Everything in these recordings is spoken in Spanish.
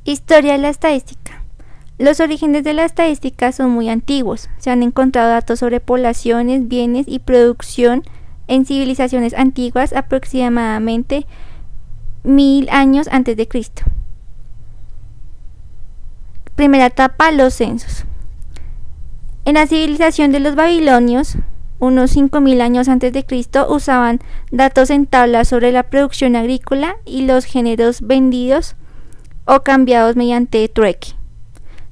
Historia de la estadística. Los orígenes de la estadística son muy antiguos. Se han encontrado datos sobre poblaciones, bienes y producción en civilizaciones antiguas aproximadamente 1000 años antes de Cristo. Primera etapa, los censos. En la civilización de los babilonios, unos 5000 años antes de Cristo, usaban datos en tablas sobre la producción agrícola y los géneros vendidos o cambiados mediante trueque.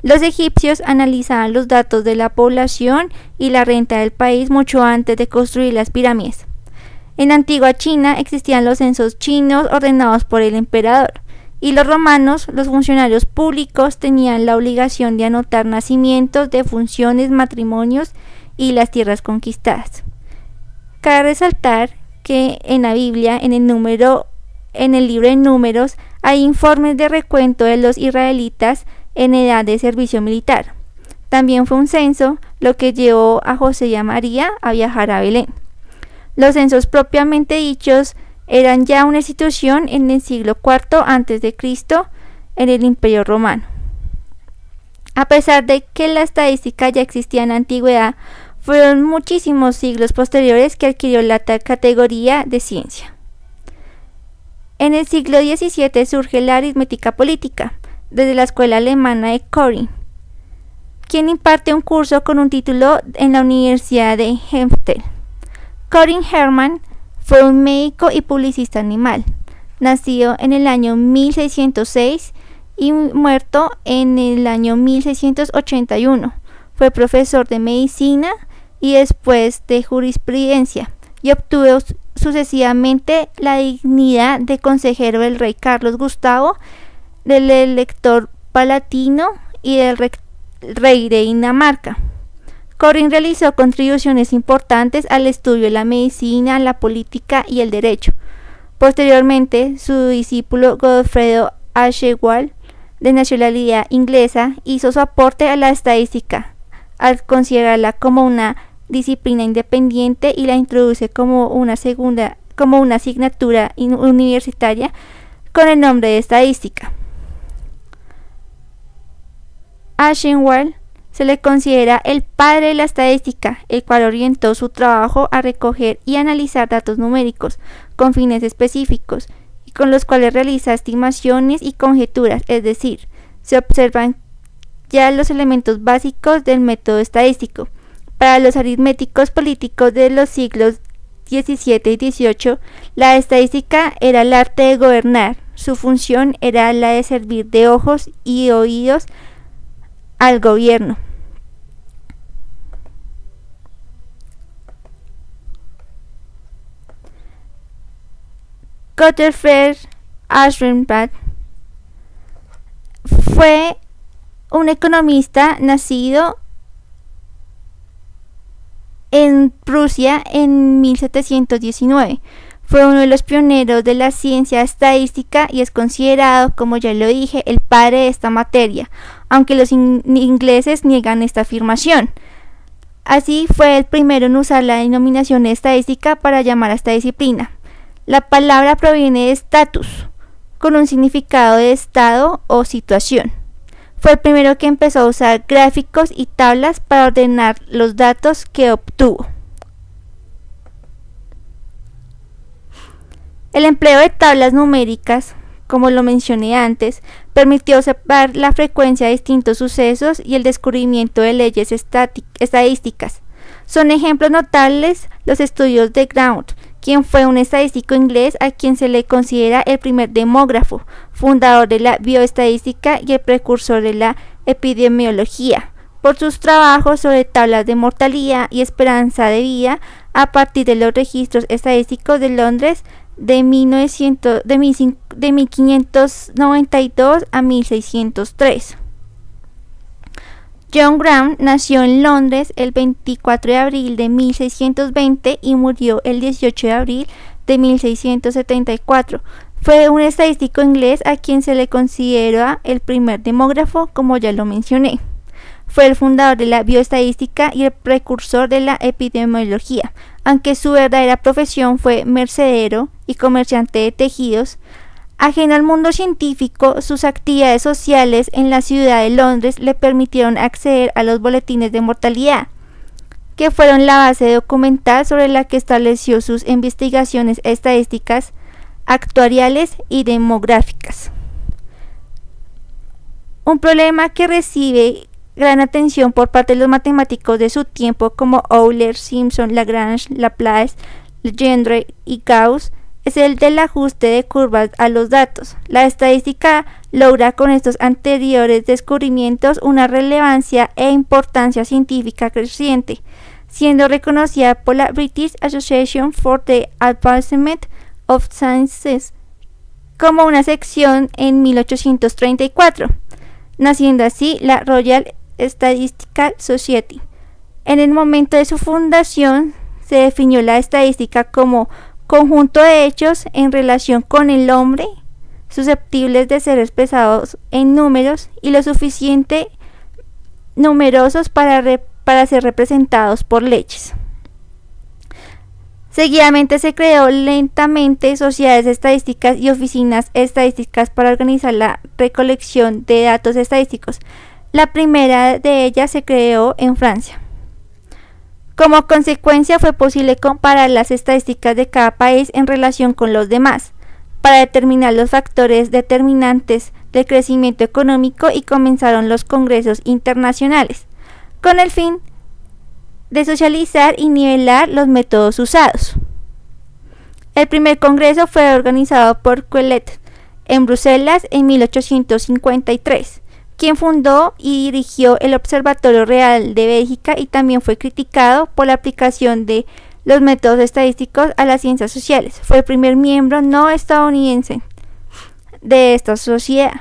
Los egipcios analizaban los datos de la población y la renta del país mucho antes de construir las pirámides. En la antigua China existían los censos chinos ordenados por el emperador, y los romanos, los funcionarios públicos, tenían la obligación de anotar nacimientos, defunciones, matrimonios y las tierras conquistadas. Cabe resaltar que en la Biblia, en el libro de Números, hay informes de recuento de los israelitas en edad de servicio militar. También fue un censo lo que llevó a José y a María a viajar a Belén. Los censos propiamente dichos eran ya una institución en el siglo IV a.C. en el Imperio Romano. A pesar de que la estadística ya existía en la antigüedad, fueron muchísimos siglos posteriores que adquirió la tal categoría de ciencia. En el siglo XVII surge la aritmética política, desde la escuela alemana de Korin, quien imparte un curso con un título en la Universidad de Helmstedt. Korin Hermann fue un médico y publicista animal, nacido en el año 1606 y muerto en el año 1681. Fue profesor de medicina y después de jurisprudencia, y obtuvo sucesivamente la dignidad de consejero del rey Carlos Gustavo, del elector palatino y del rey de Dinamarca. Korin realizó contribuciones importantes al estudio de la medicina, la política y el derecho. Posteriormente, su discípulo Godofredo Aschenwald, de nacionalidad inglesa, hizo su aporte a la estadística, al considerarla como una disciplina independiente, y la introduce como una asignatura universitaria con el nombre de estadística. Aschenwald se le considera el padre de la estadística, el cual orientó su trabajo a recoger y analizar datos numéricos con fines específicos y con los cuales realiza estimaciones y conjeturas, es decir, se observan ya los elementos básicos del método estadístico. Para los aritméticos políticos de los siglos XVII y XVIII, la estadística era el arte de gobernar. Su función era la de servir de ojos y oídos al gobierno. Gottfried Aschenwald fue un economista nacido en Prusia en 1719. Fue uno de los pioneros de la ciencia estadística y es considerado, como ya lo dije, el padre de esta materia, aunque los ingleses niegan esta afirmación. Así, fue el primero en usar la denominación estadística para llamar a esta disciplina. La palabra proviene de status, con un significado de estado o situación. Fue el primero que empezó a usar gráficos y tablas para ordenar los datos que obtuvo. El empleo de tablas numéricas, como lo mencioné antes, permitió separar la frecuencia de distintos sucesos y el descubrimiento de leyes estadísticas. Son ejemplos notables los estudios de Grant, quien fue un estadístico inglés a quien se le considera el primer demógrafo, fundador de la bioestadística y el precursor de la epidemiología, por sus trabajos sobre tablas de mortalidad y esperanza de vida a partir de los registros estadísticos de Londres de 1592 a 1603. John Grant nació en Londres el 24 de abril de 1620 y murió el 18 de abril de 1674. Fue un estadístico inglés a quien se le considera el primer demógrafo, como ya lo mencioné. Fue el fundador de la bioestadística y el precursor de la epidemiología, aunque su verdadera profesión fue mercedero y comerciante de tejidos. Ajeno al mundo científico, sus actividades sociales en la ciudad de Londres le permitieron acceder a los boletines de mortalidad, que fueron la base documental sobre la que estableció sus investigaciones estadísticas, actuariales y demográficas. Un problema que recibe gran atención por parte de los matemáticos de su tiempo como Euler, Simpson, Lagrange, Laplace, Legendre y Gauss es el del ajuste de curvas a los datos. La estadística logra con estos anteriores descubrimientos una relevancia e importancia científica creciente, siendo reconocida por la British Association for the Advancement of Sciences como una sección en 1834, naciendo así la Royal Statistical Society. En el momento de su fundación se definió la estadística como conjunto de hechos en relación con el hombre susceptibles de ser expresados en números y lo suficiente numerosos para ser representados por leyes. Seguidamente se creó lentamente sociedades estadísticas y oficinas estadísticas para organizar la recolección de datos estadísticos. La primera de ellas se creó en Francia. Como consecuencia, fue posible comparar las estadísticas de cada país en relación con los demás, para determinar los factores determinantes del crecimiento económico, y comenzaron los congresos internacionales, con el fin de socializar y nivelar los métodos usados. El primer congreso fue organizado por Quetelet en Bruselas en 1853. Quien fundó y dirigió el Observatorio Real de Bélgica, y también fue criticado por la aplicación de los métodos estadísticos a las ciencias sociales. Fue el primer miembro no estadounidense de esta sociedad.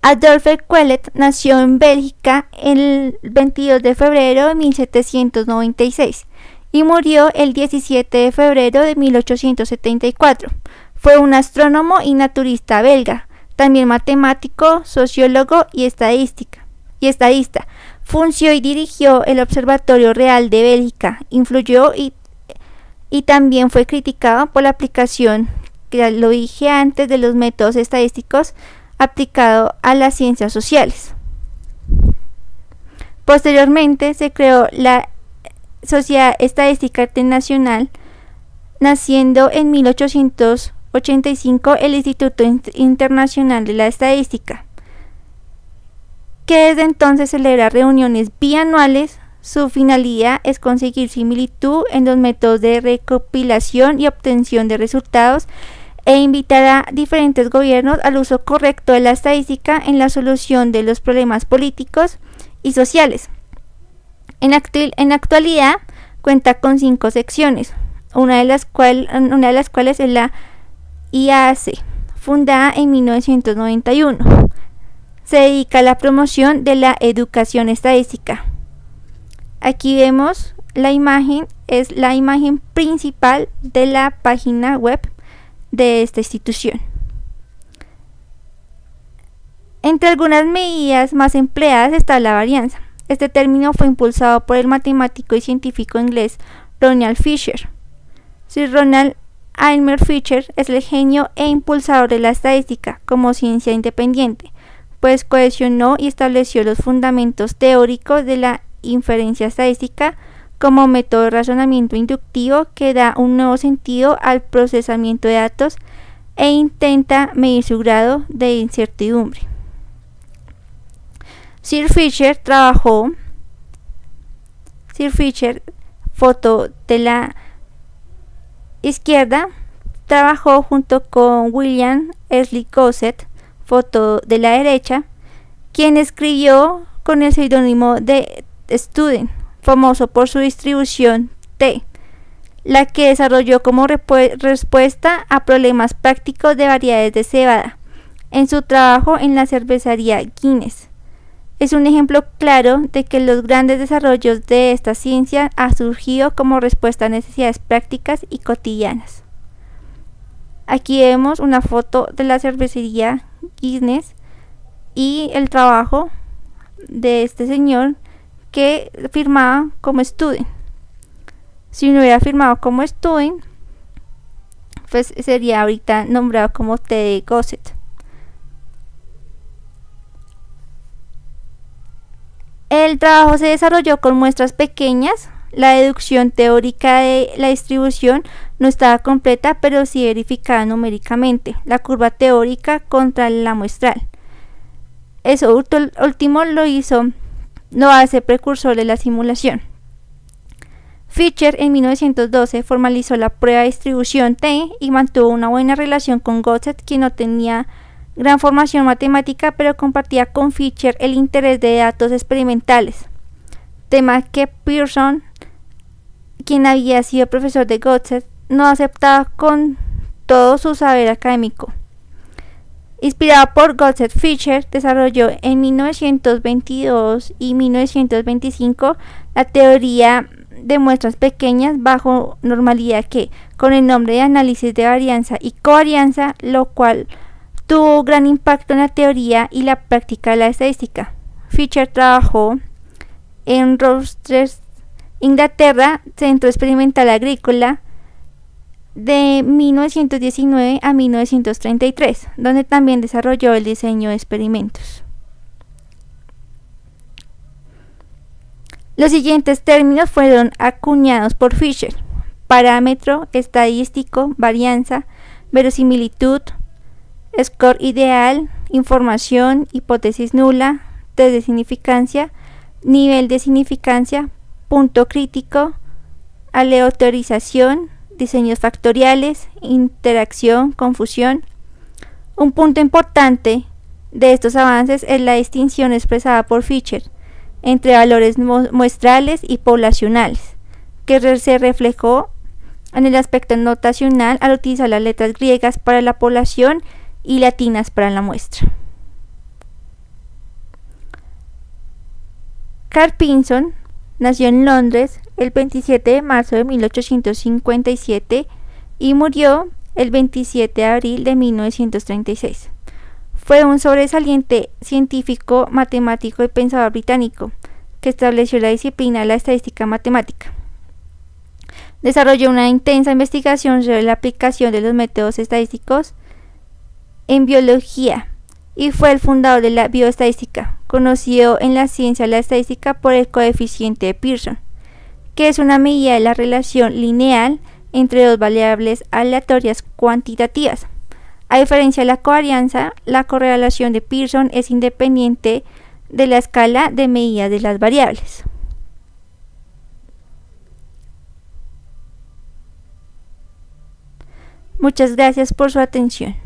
Adolphe Quetelet nació en Bélgica el 22 de febrero de 1796. Y murió el 17 de febrero de 1874. Fue un astrónomo y naturista belga, también matemático, sociólogo y estadista. Funció y dirigió el Observatorio Real de Bélgica. Influyó y también fue criticado por la aplicación, que ya lo dije antes, de los métodos estadísticos aplicado a las ciencias sociales. Posteriormente se creó la Sociedad Estadística Internacional, naciendo en 1885 el Instituto Internacional de la Estadística, que desde entonces celebra reuniones bianuales. Su finalidad es conseguir similitud en los métodos de recopilación y obtención de resultados, e invitar a diferentes gobiernos al uso correcto de la estadística en la solución de los problemas políticos y sociales. En la actualidad cuenta con 5 secciones, una de las cuales es la IAC, fundada en 1991. Se dedica a la promoción de la educación estadística. Aquí vemos la imagen, es la imagen principal de la página web de esta institución. Entre algunas medidas más empleadas está la varianza. Este término fue impulsado por el matemático y científico inglés Ronald Fisher. Sir Ronald Aylmer Fisher es el genio e impulsador de la estadística como ciencia independiente, pues cohesionó y estableció los fundamentos teóricos de la inferencia estadística como método de razonamiento inductivo que da un nuevo sentido al procesamiento de datos e intenta medir su grado de incertidumbre. Sir Fisher, foto de la izquierda, trabajó junto con William Ashley Gosset, foto de la derecha, quien escribió con el seudónimo de Student, famoso por su distribución T, la que desarrolló como respuesta a problemas prácticos de variedades de cebada en su trabajo en la cervecería Guinness. Es un ejemplo claro de que los grandes desarrollos de esta ciencia han surgido como respuesta a necesidades prácticas y cotidianas. Aquí vemos una foto de la cervecería Guinness y el trabajo de este señor que firmaba como student. Si no hubiera firmado como Student, pues sería ahorita nombrado como T de Gosset. El trabajo se desarrolló con muestras pequeñas. La deducción teórica de la distribución no estaba completa, pero sí verificada numéricamente. La curva teórica contra la muestral. Eso último lo hace precursor de la simulación. Fisher en 1912 formalizó la prueba de distribución T y mantuvo una buena relación con Gosset, quien no tenía gran formación matemática, pero compartía con Fisher el interés de datos experimentales, tema que Pearson, quien había sido profesor de Gosset, no aceptaba con todo su saber académico. Inspirado por Gosset, Fisher desarrolló en 1922 y 1925 la teoría de muestras pequeñas bajo normalidad, que con el nombre de análisis de varianza y covarianza, lo cual tuvo gran impacto en la teoría y la práctica de la estadística. Fisher trabajó en Rochester, Inglaterra, Centro Experimental Agrícola, de 1919 a 1933, donde también desarrolló el diseño de experimentos. Los siguientes términos fueron acuñados por Fisher: parámetro estadístico, varianza, verosimilitud, score ideal, información, hipótesis nula, test de significancia, nivel de significancia, punto crítico, aleatorización, diseños factoriales, interacción, confusión. Un punto importante de estos avances es la distinción expresada por Fisher entre valores muestrales y poblacionales, que se reflejó en el aspecto notacional al utilizar las letras griegas para la población y latinas para la muestra. Carl Pinson nació en Londres el 27 de marzo de 1857 y murió el 27 de abril de 1936. Fue un sobresaliente científico, matemático y pensador británico que estableció la disciplina de la estadística matemática. Desarrolló una intensa investigación sobre la aplicación de los métodos estadísticos en biología y fue el fundador de la bioestadística, conocido en la ciencia de la estadística por el coeficiente de Pearson, que es una medida de la relación lineal entre dos variables aleatorias cuantitativas. A diferencia de la covarianza, la correlación de Pearson es independiente de la escala de medida de las variables. Muchas gracias por su atención.